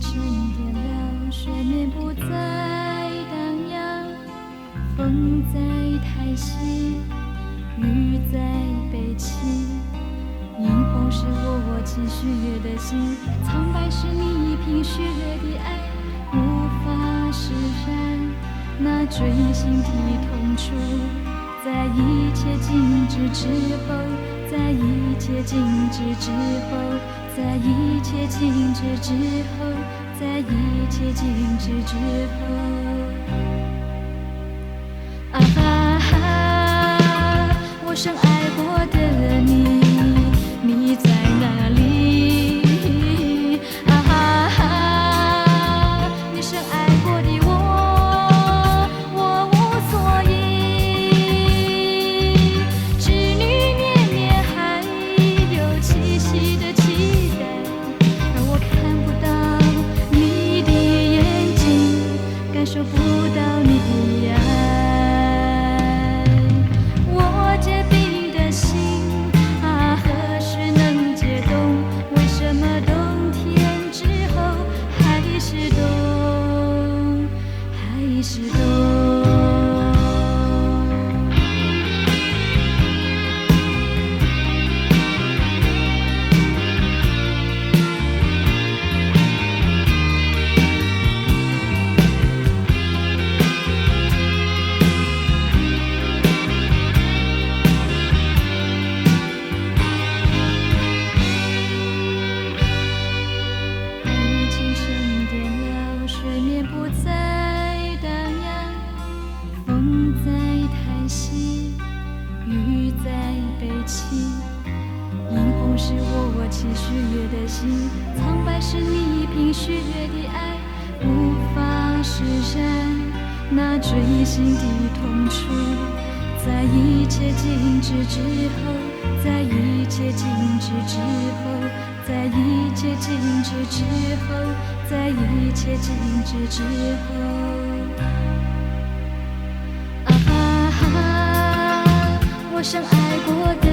沉淀了，水面不再荡漾，风在叹息，雨在悲泣。迎风是我寄许悦的心，苍白是你一瓶血的爱，无法释然那锥心的痛楚。在一切静止之后，在一切静止之后，在一切静止之后，在一切静止之后。啊哈，我深爱过的你，你在哪里？啊哈，你深爱过的我无所依。织女绵绵还有栖息的期待，而我看不到你的眼睛，感受不到你的爱。我结冰的心啊，何时能解冻？为什么冬天之后还是冬，还是冬？爱情沉淀了，水面不再荡漾，风在叹息，雨在悲泣。迎风是我寄许悦的心，苍白是你一瓶血的爱，无法释然那锥心的痛楚。在一切静止之后，在一切静止之后，在一切静止之后，在一切静止之后。啊哈，我深爱过的